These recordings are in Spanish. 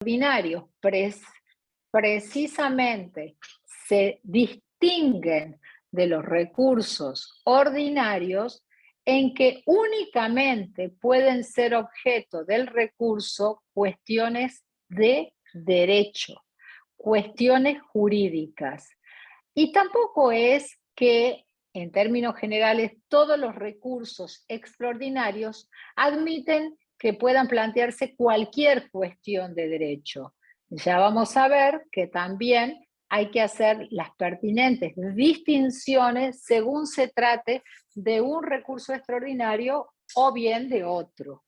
Ordinarios precisamente se distinguen de los recursos ordinarios en que únicamente pueden ser objeto del recurso cuestiones de derecho, cuestiones jurídicas. Y tampoco es que, en términos generales, todos los recursos extraordinarios admiten que puedan plantearse cualquier cuestión de derecho. Ya vamos a ver que también hay que hacer las pertinentes distinciones según se trate de un recurso extraordinario o bien de otro.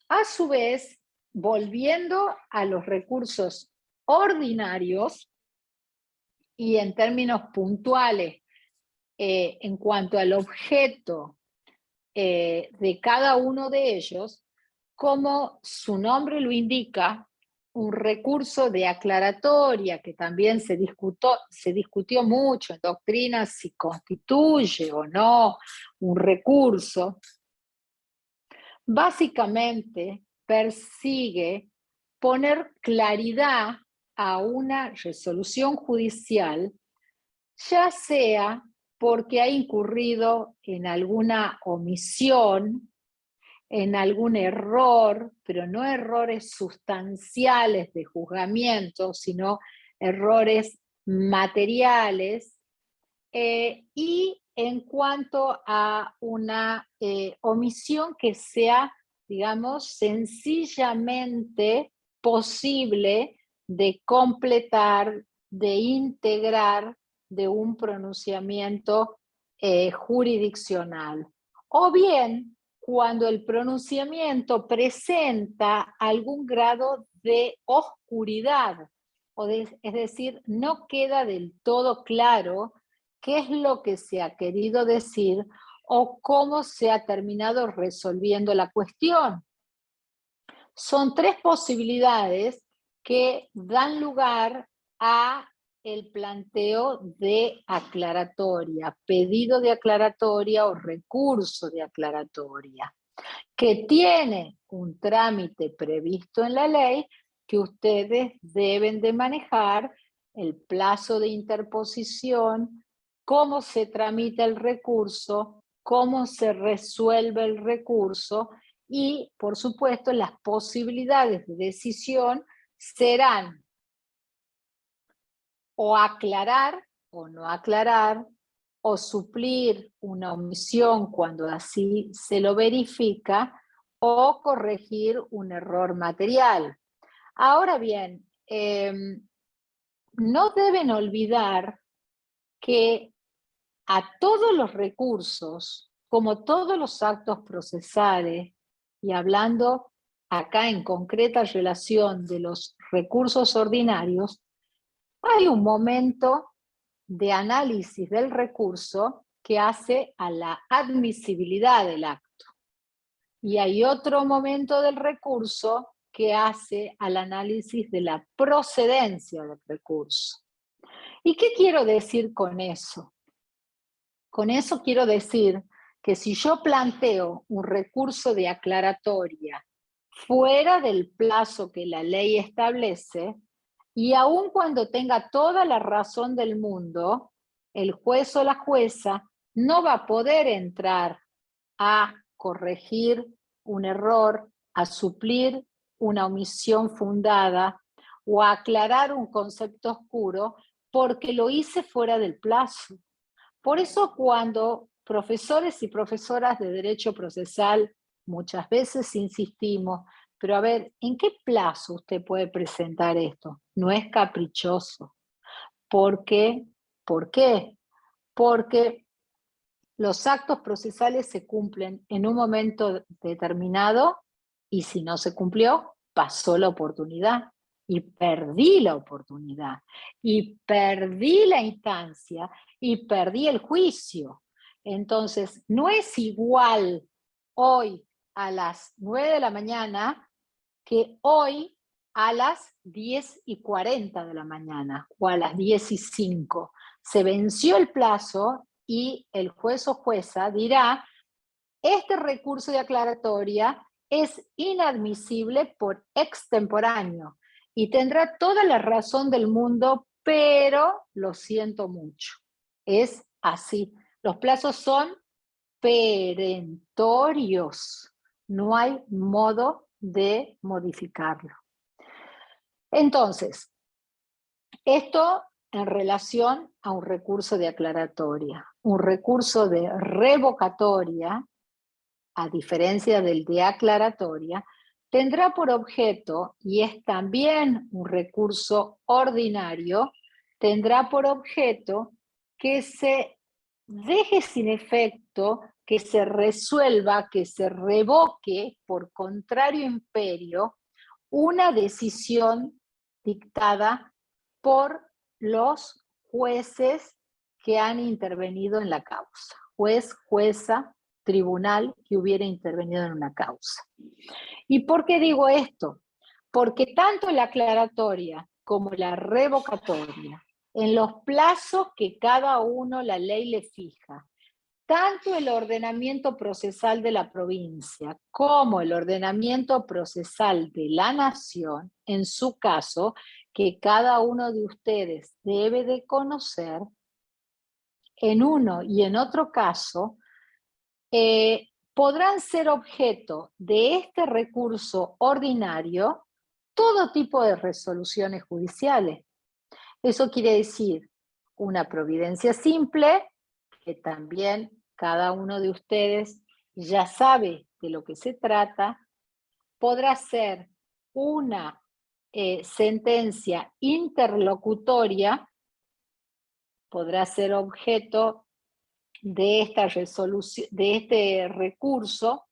A su vez, volviendo a los recursos ordinarios y en términos puntuales, en cuanto al objeto de cada uno de ellos, como su nombre lo indica, un recurso de aclaratoria, que también se discutió mucho en doctrina si constituye o no un recurso, básicamente persigue poner claridad a una resolución judicial, ya sea porque ha incurrido en alguna omisión, en algún error, pero no errores sustanciales de juzgamiento, sino errores materiales, y en cuanto a una omisión que sea, digamos, sencillamente posible de completar, de integrar de un pronunciamiento jurisdiccional. O bien, cuando el pronunciamiento presenta algún grado de oscuridad, es decir, no queda del todo claro qué es lo que se ha querido decir o cómo se ha terminado resolviendo la cuestión. Son tres posibilidades que dan lugar a el planteo de aclaratoria, pedido de aclaratoria o recurso de aclaratoria, que tiene un trámite previsto en la ley que ustedes deben de manejar, el plazo de interposición, cómo se tramita el recurso, cómo se resuelve el recurso y, por supuesto, las posibilidades de decisión serán o aclarar o no aclarar, o suplir una omisión cuando así se lo verifica, o corregir un error material. Ahora bien, no deben olvidar que a todos los recursos, como todos los actos procesales, y hablando acá en concreta relación de los recursos ordinarios, hay un momento de análisis del recurso que hace a la admisibilidad del acto. Y hay otro momento del recurso que hace al análisis de la procedencia del recurso. ¿Y qué quiero decir con eso? Con eso quiero decir que si yo planteo un recurso de aclaratoria fuera del plazo que la ley establece, y aun cuando tenga toda la razón del mundo, el juez o la jueza no va a poder entrar a corregir un error, a suplir una omisión fundada o a aclarar un concepto oscuro porque lo hice fuera del plazo. Por eso cuando profesores y profesoras de derecho procesal muchas veces insistimos, pero a ver, ¿en qué plazo usted puede presentar esto? No es caprichoso. ¿Por qué? ¿Por qué? Porque los actos procesales se cumplen en un momento determinado y si no se cumplió, pasó la oportunidad y perdí la oportunidad y perdí la instancia y perdí el juicio. Entonces, no es igual hoy a las 9 de la mañana que hoy a las 10:40 de la mañana o a las 10:05. Se venció el plazo y el juez o jueza dirá, este recurso de aclaratoria es inadmisible por extemporáneo y tendrá toda la razón del mundo, pero lo siento mucho. Es así. Los plazos son perentorios. No hay modo de modificarlo. Entonces, esto en relación a un recurso de aclaratoria. Un recurso de revocatoria, a diferencia del de aclaratoria, tendrá por objeto, y es también un recurso ordinario, tendrá por objeto que se deje sin efecto, que se resuelva, que se revoque por contrario imperio una decisión dictada por los jueces que han intervenido en la causa. Juez, jueza, tribunal que hubiera intervenido en una causa. ¿Y por qué digo esto? Porque tanto la aclaratoria como la revocatoria, en los plazos que cada uno la ley le fija, tanto el ordenamiento procesal de la provincia como el ordenamiento procesal de la nación, en su caso, que cada uno de ustedes debe de conocer, en uno y en otro caso, podrán ser objeto de este recurso ordinario todo tipo de resoluciones judiciales. Eso quiere decir una providencia simple, que también cada uno de ustedes ya sabe de lo que se trata, podrá ser una sentencia interlocutoria, podrá ser objeto de esta resolución, de este recurso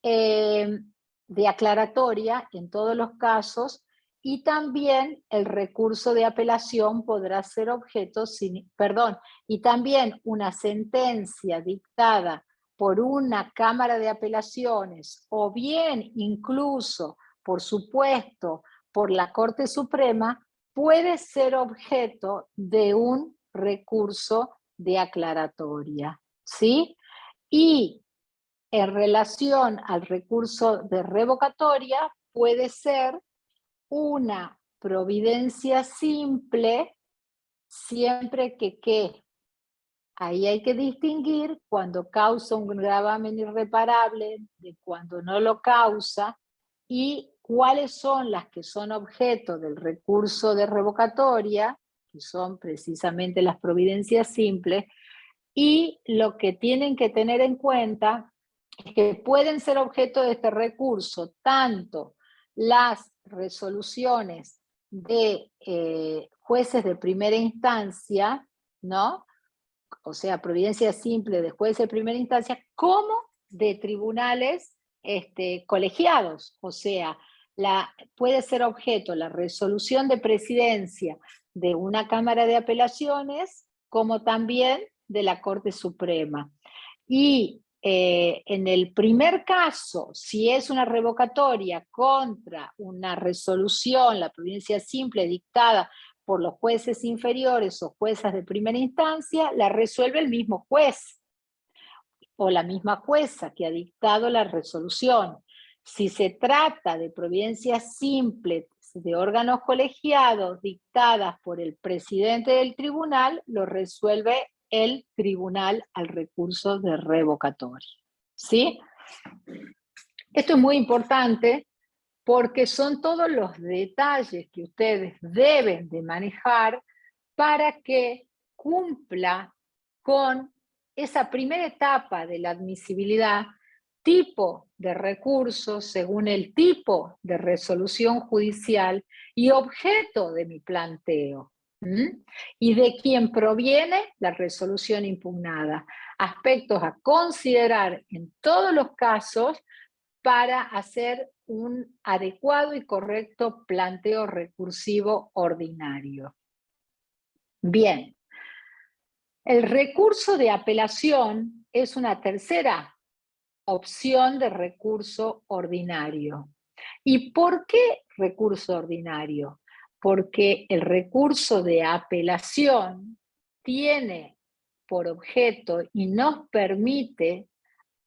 de aclaratoria en todos los casos, y también el recurso de apelación podrá ser objeto, y también una sentencia dictada por una Cámara de Apelaciones o bien incluso, por supuesto, por la Corte Suprema, puede ser objeto de un recurso de aclaratoria, ¿sí? Y en relación al recurso de revocatoria, puede ser una providencia simple, siempre que ahí hay que distinguir cuando causa un gravamen irreparable de cuando no lo causa, y cuáles son las que son objeto del recurso de revocatoria, que son precisamente las providencias simples, y lo que tienen que tener en cuenta es que pueden ser objeto de este recurso tanto las resoluciones de jueces de primera instancia, ¿no? O sea, providencia simple de jueces de primera instancia, como de tribunales colegiados. O sea, puede ser objeto la resolución de presidencia de una Cámara de Apelaciones, como también de la Corte Suprema. Y en el primer caso, si es una revocatoria contra una resolución, la providencia simple dictada por los jueces inferiores o juezas de primera instancia, la resuelve el mismo juez o la misma jueza que ha dictado la resolución. Si se trata de providencias simples de órganos colegiados dictadas por el presidente del tribunal, lo resuelve el tribunal al recurso de revocatoria. ¿Sí? Esto es muy importante porque son todos los detalles que ustedes deben de manejar para que cumpla con esa primera etapa de la admisibilidad, tipo de recursos según el tipo de resolución judicial y objeto de mi planteo. Y de quién proviene la resolución impugnada. Aspectos a considerar en todos los casos para hacer un adecuado y correcto planteo recursivo ordinario. Bien, el recurso de apelación es una tercera opción de recurso ordinario. ¿Y por qué recurso ordinario? Porque el recurso de apelación tiene por objeto y nos permite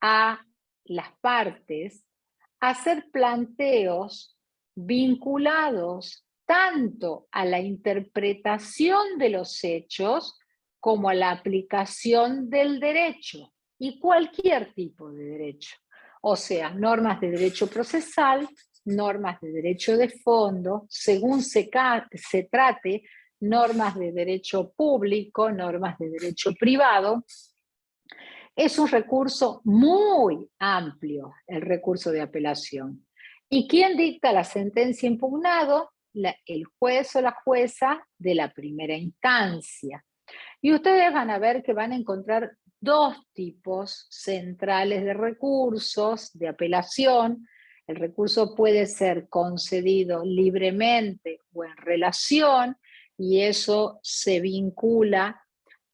a las partes hacer planteos vinculados tanto a la interpretación de los hechos como a la aplicación del derecho, y cualquier tipo de derecho. O sea, normas de derecho procesal, normas de derecho de fondo, según se trate, normas de derecho público, normas de derecho privado. Es un recurso muy amplio, el recurso de apelación. ¿Y quién dicta la sentencia impugnada? El juez o la jueza de la primera instancia. Y ustedes van a ver que van a encontrar dos tipos centrales de recursos de apelación. El recurso puede ser concedido libremente o en relación, y eso se vincula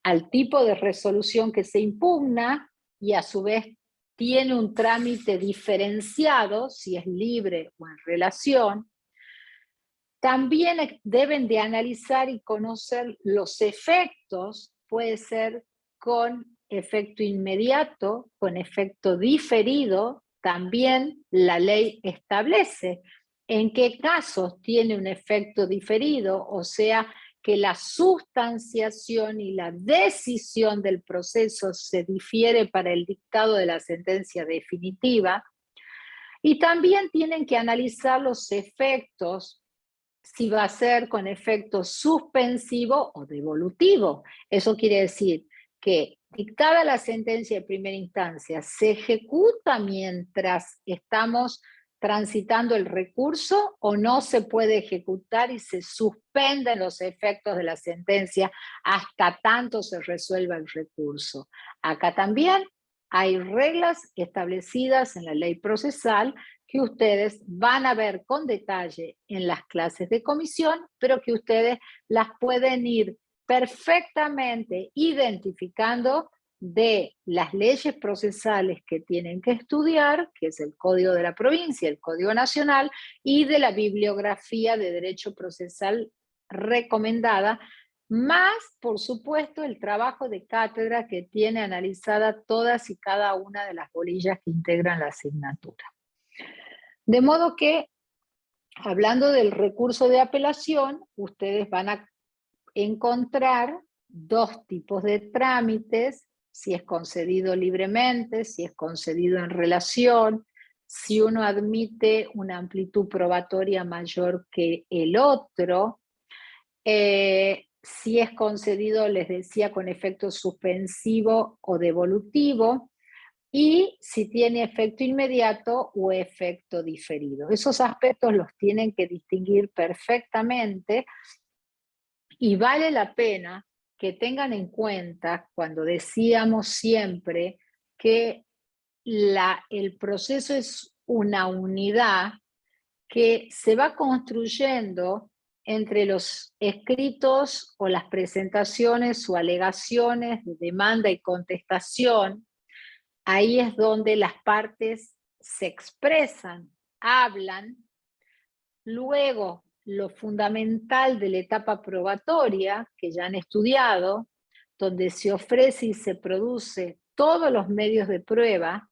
al tipo de resolución que se impugna y a su vez tiene un trámite diferenciado, si es libre o en relación. También deben de analizar y conocer los efectos, puede ser con efecto inmediato, con efecto diferido. También la ley establece en qué casos tiene un efecto diferido, o sea, que la sustanciación y la decisión del proceso se difiere para el dictado de la sentencia definitiva. Y también tienen que analizar los efectos, si va a ser con efecto suspensivo o devolutivo. Eso quiere decir que dictada la sentencia de primera instancia, se ejecuta mientras estamos transitando el recurso, o no se puede ejecutar y se suspenden los efectos de la sentencia hasta tanto se resuelva el recurso. Acá también hay reglas establecidas en la ley procesal que ustedes van a ver con detalle en las clases de comisión, pero que ustedes las pueden ir perfectamente identificando de las leyes procesales que tienen que estudiar, que es el Código de la Provincia, el Código Nacional, y de la bibliografía de derecho procesal recomendada, más, por supuesto, el trabajo de cátedra que tiene analizada todas y cada una de las bolillas que integran la asignatura. De modo que, hablando del recurso de apelación, ustedes van a encontrar dos tipos de trámites: si es concedido libremente, si es concedido en relación, si uno admite una amplitud probatoria mayor que el otro, si es concedido, les decía, con efecto suspensivo o devolutivo, y si tiene efecto inmediato o efecto diferido. Esos aspectos los tienen que distinguir perfectamente, y vale la pena que tengan en cuenta, cuando decíamos siempre que el proceso es una unidad que se va construyendo entre los escritos o las presentaciones o alegaciones de demanda y contestación. Ahí es donde las partes se expresan, hablan. Luego, lo fundamental de la etapa probatoria, que ya han estudiado, donde se ofrece y se produce todos los medios de prueba,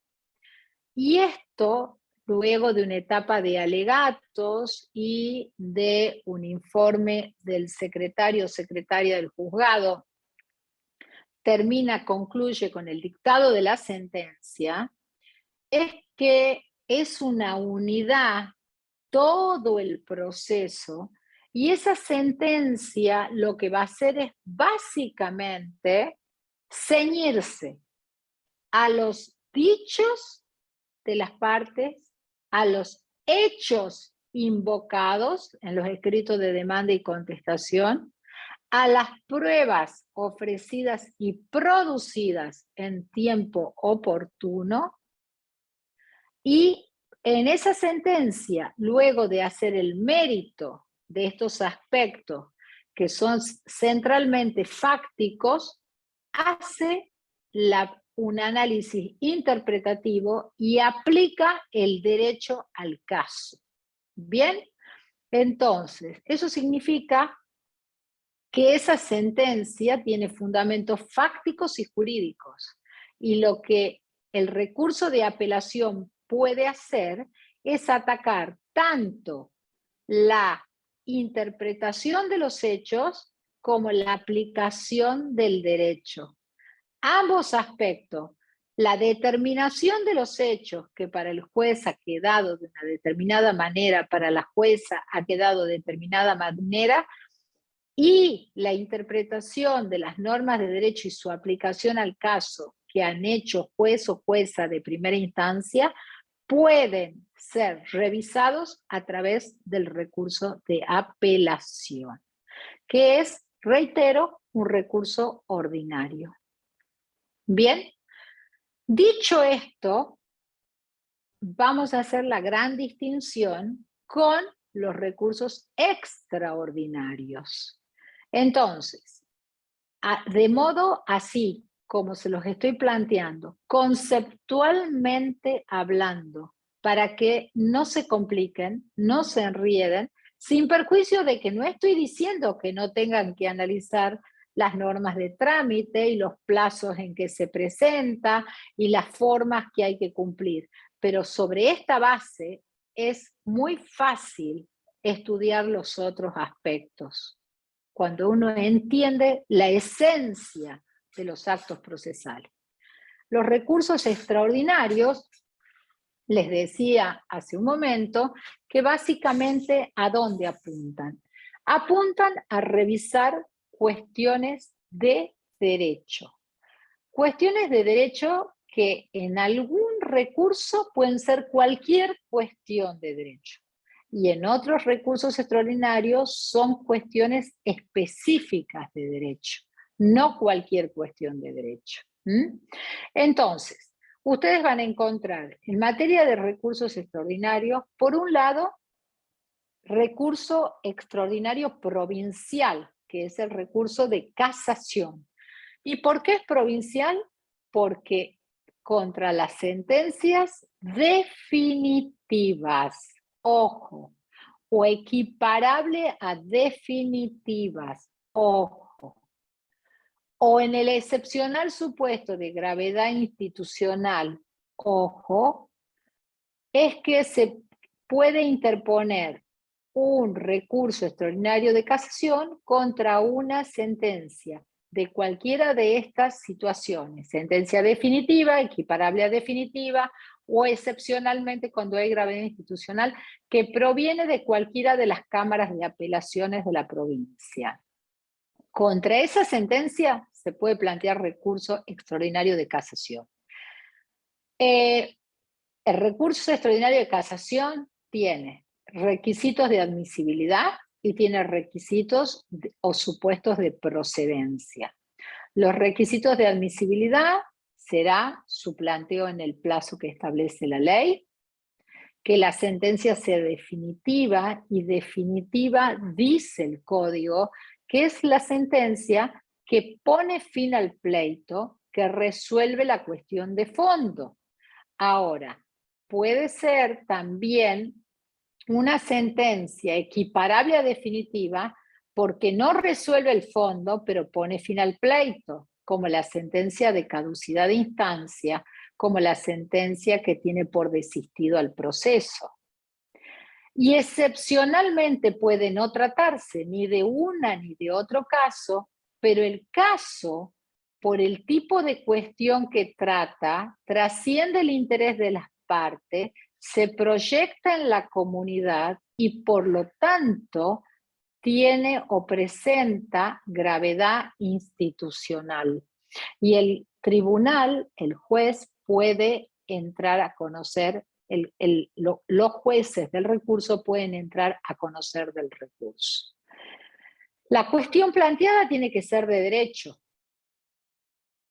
y esto luego de una etapa de alegatos y de un informe del secretario o secretaria del juzgado, concluye con el dictado de la sentencia. Es que es una unidad todo el proceso, y esa sentencia lo que va a hacer es básicamente ceñirse a los dichos de las partes, a los hechos invocados en los escritos de demanda y contestación, a las pruebas ofrecidas y producidas en tiempo oportuno. Y en esa sentencia, luego de hacer el mérito de estos aspectos que son centralmente fácticos, hace un análisis interpretativo y aplica el derecho al caso. Bien, entonces, eso significa que esa sentencia tiene fundamentos fácticos y jurídicos, y lo que el recurso de apelación puede hacer es atacar tanto la interpretación de los hechos como la aplicación del derecho. Ambos aspectos, la determinación de los hechos, que para el juez ha quedado de una determinada manera, para la jueza ha quedado de determinada manera, y la interpretación de las normas de derecho y su aplicación al caso que han hecho juez o jueza de primera instancia, pueden ser revisados a través del recurso de apelación, que es, reitero, un recurso ordinario. Bien, dicho esto, vamos a hacer la gran distinción con los recursos extraordinarios. Entonces, de modo así como se los estoy planteando, conceptualmente hablando, para que no se compliquen, no se enrieden, sin perjuicio de que no estoy diciendo que no tengan que analizar las normas de trámite y los plazos en que se presenta y las formas que hay que cumplir. Pero sobre esta base es muy fácil estudiar los otros aspectos, cuando uno entiende la esencia de los actos procesales. Los recursos extraordinarios, les decía hace un momento, que básicamente ¿a dónde apuntan? Apuntan a revisar cuestiones de derecho. Cuestiones de derecho que en algún recurso pueden ser cualquier cuestión de derecho. Y en otros recursos extraordinarios son cuestiones específicas de derecho, no cualquier cuestión de derecho. Entonces, ustedes van a encontrar en materia de recursos extraordinarios, por un lado, recurso extraordinario provincial, que es el recurso de casación. ¿Y por qué es provincial? Porque contra las sentencias definitivas, ojo, o equiparable a definitivas, ojo, o en el excepcional supuesto de gravedad institucional, ojo, es que se puede interponer un recurso extraordinario de casación contra una sentencia de cualquiera de estas situaciones, sentencia definitiva, equiparable a definitiva, o excepcionalmente cuando hay gravedad institucional, que proviene de cualquiera de las cámaras de apelaciones de la provincia. Contra esa sentencia se puede plantear recurso extraordinario de casación. El recurso extraordinario de casación tiene requisitos de admisibilidad y tiene requisitos o supuestos de procedencia. Los requisitos de admisibilidad será su planteo en el plazo que establece la ley, que la sentencia sea definitiva, y definitiva dice el código que es la sentencia que pone fin al pleito, que resuelve la cuestión de fondo. Ahora, puede ser también una sentencia equiparable a definitiva porque no resuelve el fondo, pero pone fin al pleito, como la sentencia de caducidad de instancia, como la sentencia que tiene por desistido al proceso. Y excepcionalmente puede no tratarse ni de una ni de otro caso, pero el caso, por el tipo de cuestión que trata, trasciende el interés de las partes, se proyecta en la comunidad y por lo tanto tiene o presenta gravedad institucional. Y el tribunal, el juez, puede entrar a conocer, los jueces del recurso pueden entrar a conocer del recurso. La cuestión planteada tiene que ser de derecho,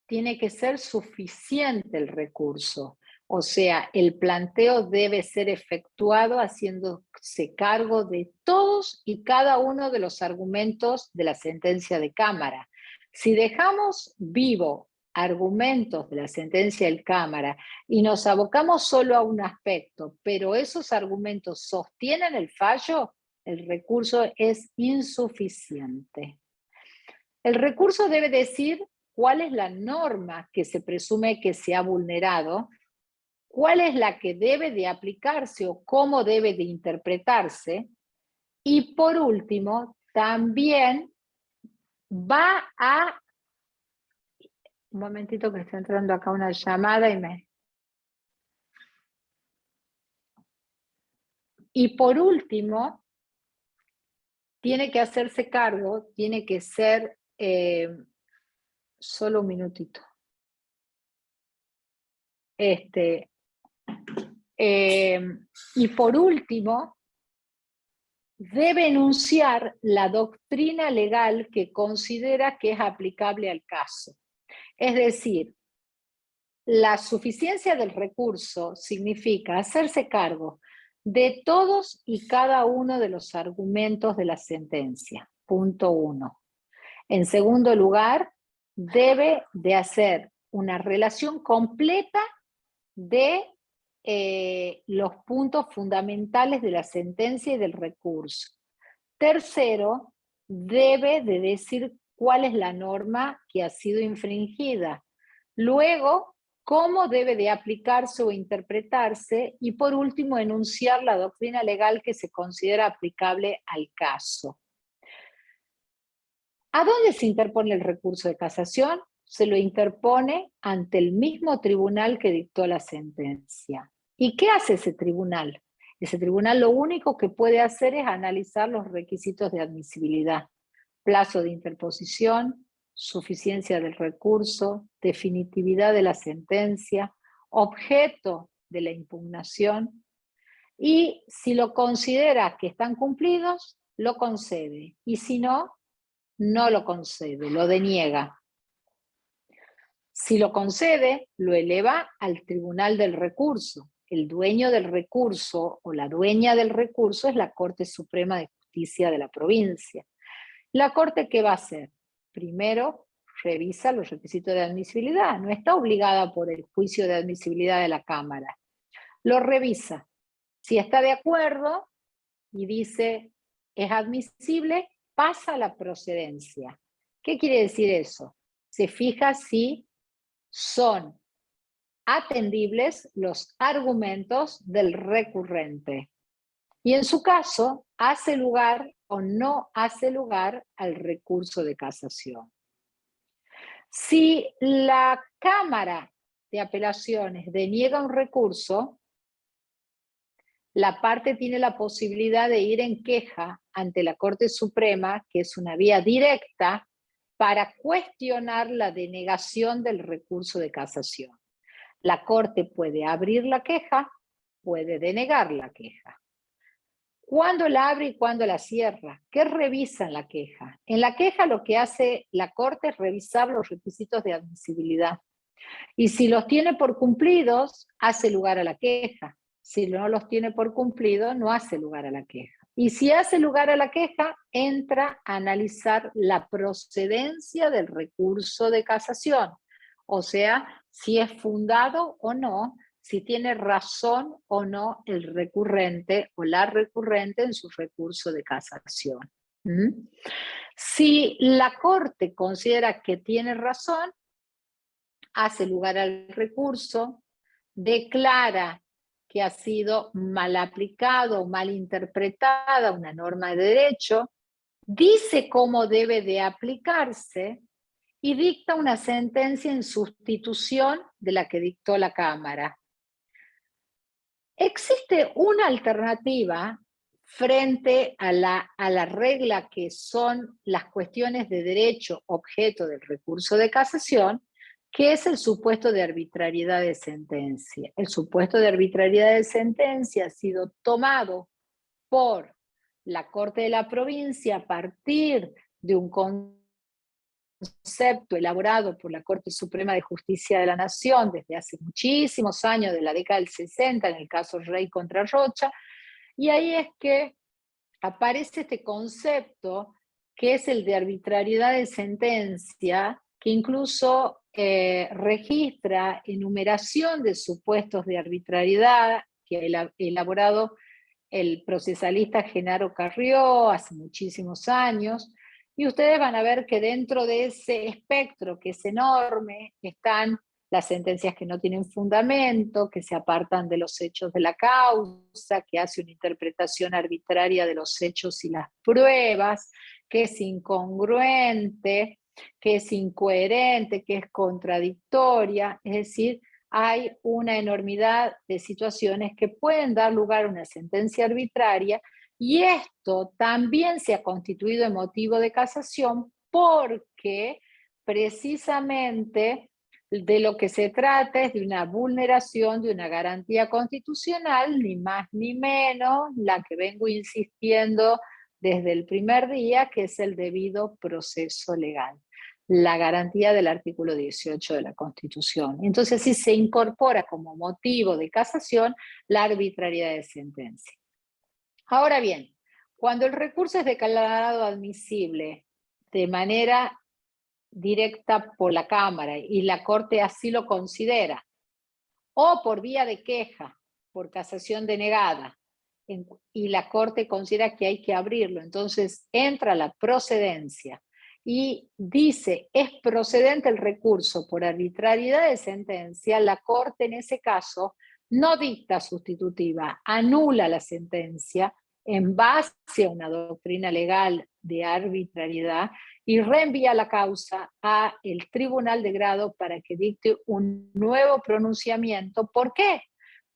tiene que ser suficiente el recurso. O sea, el planteo debe ser efectuado haciéndose cargo de todos y cada uno de los argumentos de la sentencia de Cámara. Si dejamos vivo argumentos de la sentencia de Cámara y nos abocamos solo a un aspecto, pero esos argumentos sostienen el fallo, el recurso es insuficiente. El recurso debe decir cuál es la norma que se presume que se ha vulnerado cuál es la que debe de aplicarse o cómo debe de interpretarse. Y por último, también va a... Un momentito que está entrando acá una llamada y me... Y por último, tiene que hacerse cargo, tiene que ser... solo un minutito. Y por último, debe enunciar la doctrina legal que considera que es aplicable al caso. Es decir, la suficiencia del recurso significa hacerse cargo de todos y cada uno de los argumentos de la sentencia. Punto 1. En segundo lugar, debe de hacer una relación completa de los puntos fundamentales de la sentencia y del recurso. Tercero, debe de decir cuál es la norma que ha sido infringida. Luego, cómo debe de aplicarse o interpretarse. Y por último, enunciar la doctrina legal que se considera aplicable al caso. ¿A dónde se interpone el recurso de casación? Se lo interpone ante el mismo tribunal que dictó la sentencia. ¿Y qué hace ese tribunal? Ese tribunal lo único que puede hacer es analizar los requisitos de admisibilidad, plazo de interposición, suficiencia del recurso, definitividad de la sentencia, objeto de la impugnación, y si lo considera que están cumplidos, lo concede, y si no, no lo concede, lo deniega. Si lo concede, lo eleva al tribunal del recurso. El dueño del recurso o la dueña del recurso es la Corte Suprema de Justicia de la provincia. ¿La Corte qué va a hacer? Primero, revisa los requisitos de admisibilidad. No está obligada por el juicio de admisibilidad de la Cámara. Lo revisa. Si está de acuerdo y dice es admisible, pasa a la procedencia. ¿Qué quiere decir eso? Se fija si son atendibles los argumentos del recurrente. Y en su caso, hace lugar o no hace lugar al recurso de casación. Si la Cámara de Apelaciones deniega un recurso, la parte tiene la posibilidad de ir en queja ante la Corte Suprema, que es una vía directa, para cuestionar la denegación del recurso de casación. La Corte puede abrir la queja, puede denegar la queja. ¿Cuándo la abre y cuándo la cierra? ¿Qué revisa en la queja? En la queja lo que hace la Corte es revisar los requisitos de admisibilidad. Y si los tiene por cumplidos, hace lugar a la queja. Si no los tiene por cumplido, no hace lugar a la queja. Y si hace lugar a la queja, entra a analizar la procedencia del recurso de casación. O sea, si es fundado o no, si tiene razón o no el recurrente o la recurrente en su recurso de casación. Si la Corte considera que tiene razón, hace lugar al recurso, declara que ha sido mal aplicado o mal interpretada una norma de derecho, dice cómo debe de aplicarse y dicta una sentencia en sustitución de la que dictó la Cámara. Existe una alternativa frente a la regla que son las cuestiones de derecho objeto del recurso de casación, que es el supuesto de arbitrariedad de sentencia. El supuesto de arbitrariedad de sentencia ha sido tomado por la Corte de la Provincia a partir de un concepto elaborado por la Corte Suprema de Justicia de la Nación desde hace muchísimos años, de la década del 60, en el caso Rey contra Rocha, y ahí es que aparece este concepto que es el de arbitrariedad de sentencia, que incluso registra enumeración de supuestos de arbitrariedad que ha elaborado el procesalista Genaro Carrió hace muchísimos años, y ustedes van a ver que dentro de ese espectro, que es enorme, están las sentencias que no tienen fundamento, que se apartan de los hechos de la causa, que hace una interpretación arbitraria de los hechos y las pruebas, que es incongruente, que es incoherente, que es contradictoria. Es decir, hay una enormidad de situaciones que pueden dar lugar a una sentencia arbitraria, y esto también se ha constituido en motivo de casación porque precisamente de lo que se trata es de una vulneración de una garantía constitucional, ni más ni menos, la que vengo insistiendo desde el primer día, que es el debido proceso legal, la garantía del artículo 18 de la Constitución. Entonces, sí se incorpora como motivo de casación la arbitrariedad de sentencia. Ahora bien, cuando el recurso es declarado admisible de manera directa por la Cámara y la Corte así lo considera, o por vía de queja, por casación denegada, y la Corte considera que hay que abrirlo, entonces entra la procedencia y dice, es procedente el recurso por arbitrariedad de sentencia, la Corte en ese caso no dicta sustitutiva, anula la sentencia en base a una doctrina legal de arbitrariedad y reenvía la causa al tribunal de grado para que dicte un nuevo pronunciamiento. ¿Por qué?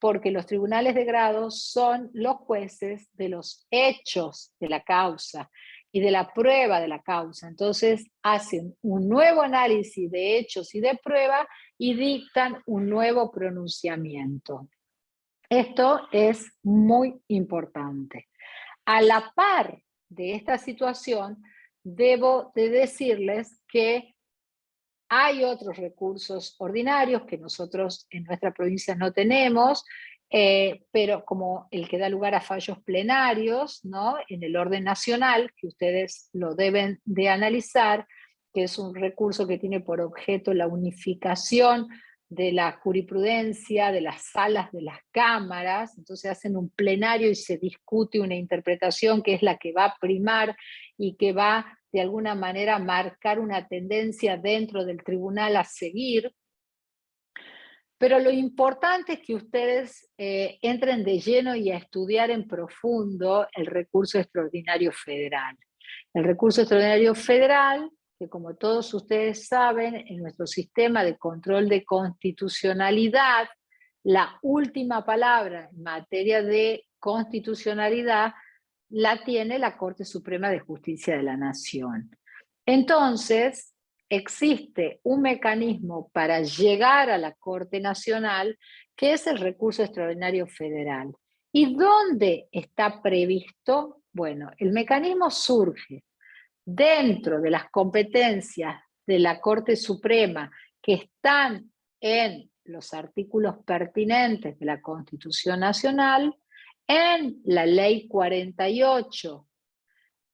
Porque los tribunales de grado son los jueces de los hechos de la causa y de la prueba de la causa. Entonces hacen un nuevo análisis de hechos y de prueba y dictan un nuevo pronunciamiento. Esto es muy importante. A la par de esta situación, debo de decirles que hay otros recursos ordinarios que nosotros en nuestra provincia no tenemos, pero como el que da lugar a fallos plenarios, ¿no?, en el orden nacional, que ustedes lo deben de analizar, que es un recurso que tiene por objeto la unificación de la jurisprudencia, de las salas de las cámaras. Entonces hacen un plenario y se discute una interpretación que es la que va a primar y que va de alguna manera marcar una tendencia dentro del tribunal a seguir. Pero lo importante es que ustedes entren de lleno y a estudiar en profundo el recurso extraordinario federal. El recurso extraordinario federal, que como todos ustedes saben, en nuestro sistema de control de constitucionalidad, la última palabra en materia de constitucionalidad la tiene la Corte Suprema de Justicia de la Nación. Entonces, existe un mecanismo para llegar a la Corte Nacional, que es el recurso extraordinario federal. ¿Y dónde está previsto? Bueno, el mecanismo surge dentro de las competencias de la Corte Suprema que están en los artículos pertinentes de la Constitución Nacional, en la Ley 48,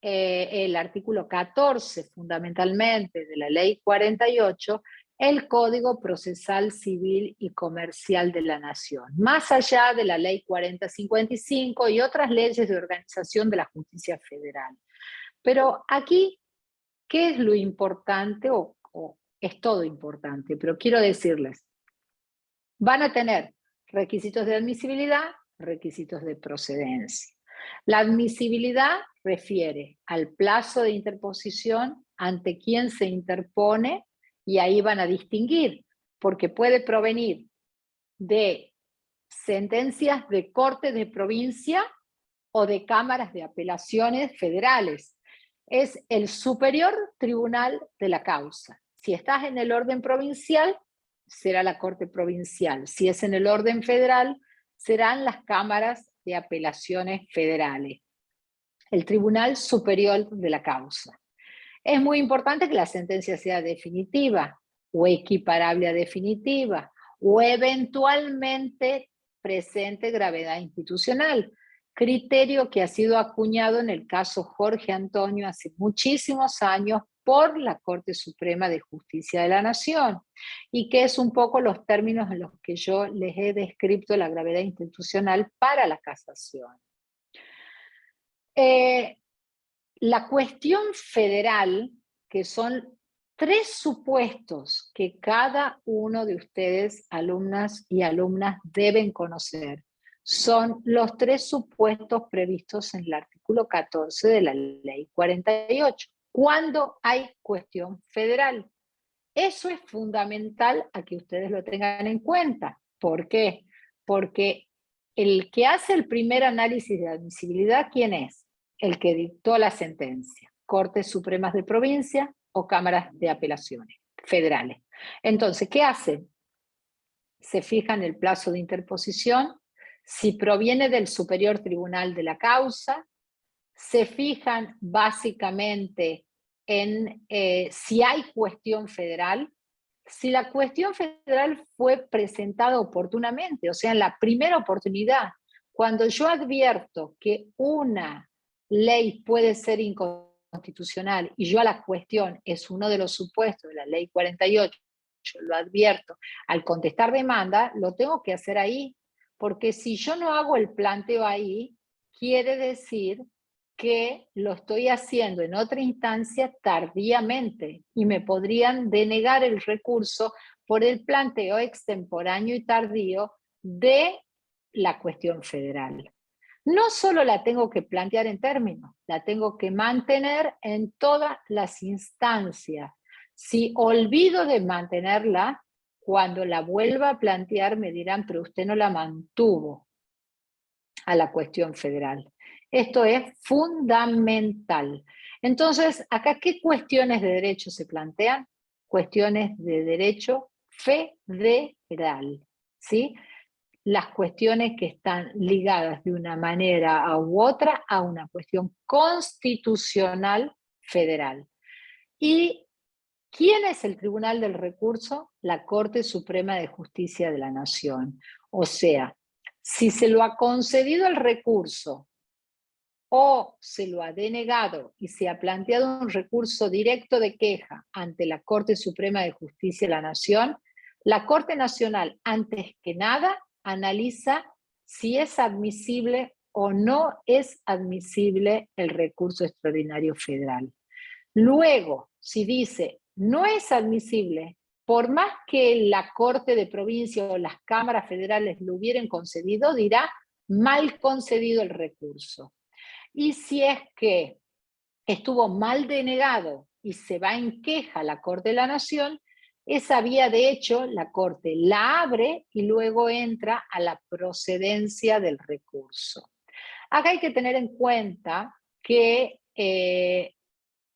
el artículo 14 fundamentalmente de la Ley 48, el Código Procesal Civil y Comercial de la Nación, más allá de la Ley 4055 y otras leyes de organización de la justicia federal. Pero aquí, ¿qué es lo importante? O es todo importante, pero quiero decirles, van a tener requisitos de admisibilidad, requisitos de procedencia. La admisibilidad refiere al plazo de interposición ante quien se interpone, y ahí van a distinguir, porque puede provenir de sentencias de corte de provincia o de cámaras de apelaciones federales. Es el superior tribunal de la causa. Si estás en el orden provincial, será la Corte Provincial. Si es en el orden federal, serán las cámaras de apelaciones federales. El Tribunal Superior de la causa. Es muy importante que la sentencia sea definitiva o equiparable a definitiva o eventualmente presente gravedad institucional, criterio que ha sido acuñado en el caso Jorge Antonio hace muchísimos años por la Corte Suprema de Justicia de la Nación, y que es un poco los términos en los que yo les he descrito la gravedad institucional para la casación. La cuestión federal, que son 3 supuestos que cada uno de ustedes, alumnas y alumnas, deben conocer. Son los 3 supuestos previstos en el artículo 14 de la Ley 48, cuando hay cuestión federal. Eso es fundamental a que ustedes lo tengan en cuenta. ¿Por qué? Porque el que hace el primer análisis de admisibilidad, ¿quién es? El que dictó la sentencia. Cortes Supremas de Provincia o cámaras de apelaciones federales. Entonces, ¿qué hacen? Se fijan el plazo de interposición, si proviene del superior tribunal de la causa, se fijan básicamente en si hay cuestión federal, si la cuestión federal fue presentada oportunamente, o sea, en la primera oportunidad. Cuando yo advierto que una ley puede ser inconstitucional y yo a la cuestión es uno de los supuestos de la Ley 48, yo lo advierto, al contestar demanda, lo tengo que hacer ahí, porque si yo no hago el planteo ahí, quiere decir que lo estoy haciendo en otra instancia tardíamente y me podrían denegar el recurso por el planteo extemporáneo y tardío de la cuestión federal. No solo la tengo que plantear en términos, la tengo que mantener en todas las instancias. Si olvido de mantenerla, cuando la vuelva a plantear me dirán, pero usted no la mantuvo a la cuestión federal. Esto es fundamental. Entonces, acá, ¿qué cuestiones de derecho se plantean? Cuestiones de derecho federal, ¿sí? Las cuestiones que están ligadas de una manera u otra a una cuestión constitucional federal. ¿Y quién es el Tribunal del Recurso? La Corte Suprema de Justicia de la Nación. O sea, si se lo ha concedido el recurso o se lo ha denegado y se ha planteado un recurso directo de queja ante la Corte Suprema de Justicia de la Nación, la Corte Nacional, antes que nada, analiza si es admisible o no es admisible el recurso extraordinario federal. Luego, si dice no es admisible, por más que la Corte de Provincia o las cámaras federales lo hubieran concedido, dirá mal concedido el recurso. Y si es que estuvo mal denegado y se va en queja a la Corte de la Nación, esa vía de hecho la Corte la abre y luego entra a la procedencia del recurso. Acá hay que tener en cuenta que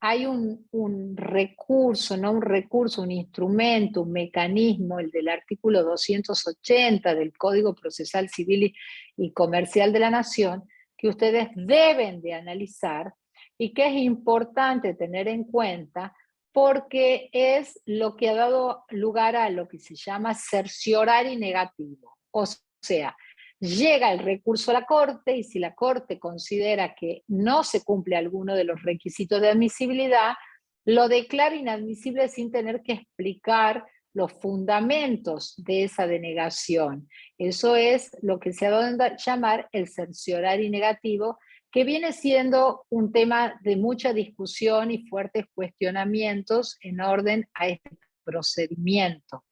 hay un recurso, no un recurso, un instrumento, un mecanismo, el del artículo 280 del Código Procesal Civil y Comercial de la Nación, que ustedes deben de analizar y que es importante tener en cuenta porque es lo que ha dado lugar a lo que se llama cerciorari negativo. O sea, llega el recurso a la Corte y si la Corte considera que no se cumple alguno de los requisitos de admisibilidad, lo declara inadmisible sin tener que explicar los fundamentos de esa denegación. Eso es lo que se ha dado a llamar el cerciorari negativo, que viene siendo un tema de mucha discusión y fuertes cuestionamientos en orden a este procedimiento,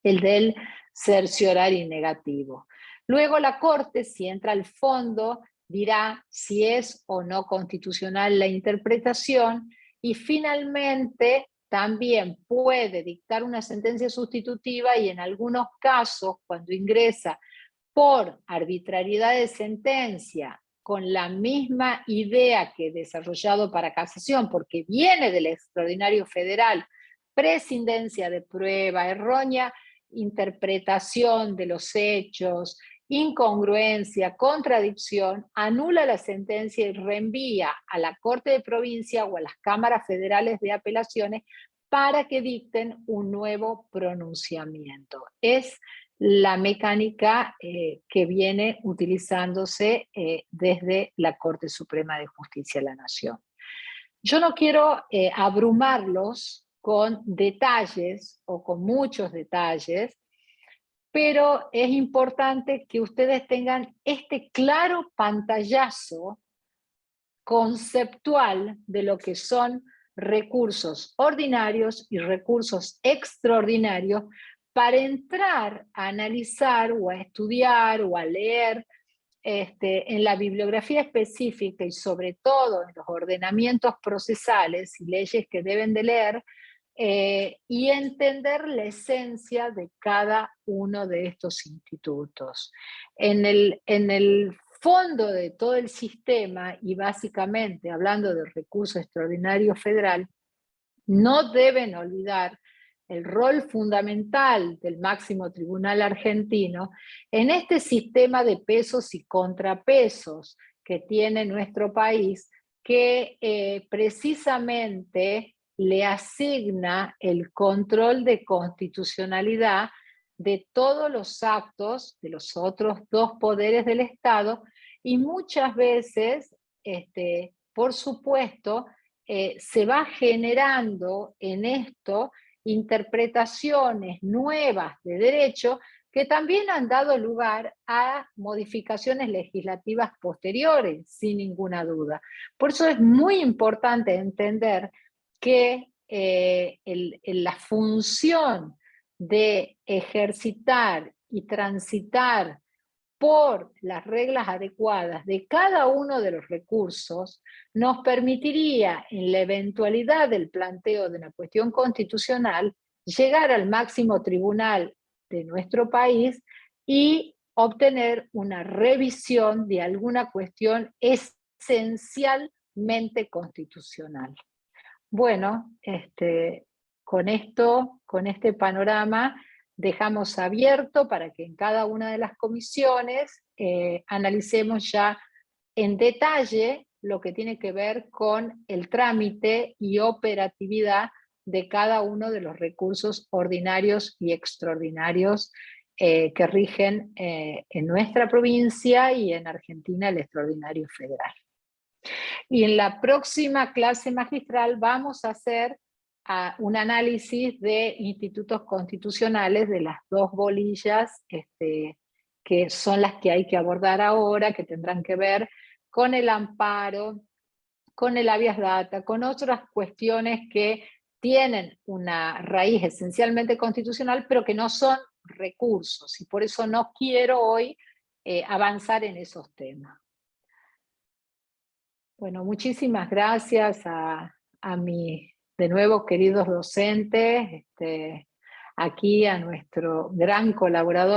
el del cerciorari negativo. Luego la Corte, si entra al fondo, dirá si es o no constitucional la interpretación y finalmente también puede dictar una sentencia sustitutiva y en algunos casos, cuando ingresa por arbitrariedad de sentencia con la misma idea que he desarrollado para casación, porque viene del extraordinario federal, prescindencia de prueba, errónea interpretación de los hechos, incongruencia, contradicción, anula la sentencia y reenvía a la Corte de Provincia o a las cámaras federales de apelaciones para que dicten un nuevo pronunciamiento. Es la mecánica que viene utilizándose desde la Corte Suprema de Justicia de la Nación. Yo no quiero abrumarlos con detalles o con muchos detalles, pero es importante que ustedes tengan este claro pantallazo conceptual de lo que son recursos ordinarios y recursos extraordinarios para entrar a analizar o a estudiar o a leer en la bibliografía específica y sobre todo en los ordenamientos procesales y leyes que deben de leer, y entender la esencia de cada uno de estos institutos. En el fondo de todo el sistema, y básicamente hablando del recurso extraordinario federal, no deben olvidar el rol fundamental del máximo tribunal argentino en este sistema de pesos y contrapesos que tiene nuestro país, que precisamente le asigna el control de constitucionalidad de todos los actos de los otros dos poderes del Estado y muchas veces, por supuesto, se va generando en esto interpretaciones nuevas de derecho que también han dado lugar a modificaciones legislativas posteriores, sin ninguna duda. Por eso es muy importante entender que la función de ejercitar y transitar por las reglas adecuadas de cada uno de los recursos, nos permitiría, en la eventualidad del planteo de una cuestión constitucional, llegar al máximo tribunal de nuestro país y obtener una revisión de alguna cuestión esencialmente constitucional. Bueno, con esto, con este panorama, dejamos abierto para que en cada una de las comisiones analicemos ya en detalle lo que tiene que ver con el trámite y operatividad de cada uno de los recursos ordinarios y extraordinarios que rigen en nuestra provincia y en Argentina el extraordinario federal. Y en la próxima clase magistral vamos a hacer un análisis de institutos constitucionales de las dos bolillas que son las que hay que abordar ahora, que tendrán que ver con el amparo, con el habeas data, con otras cuestiones que tienen una raíz esencialmente constitucional, pero que no son recursos, y por eso no quiero hoy avanzar en esos temas. Bueno, muchísimas gracias a mis, de nuevo, queridos docentes, aquí a nuestro gran colaborador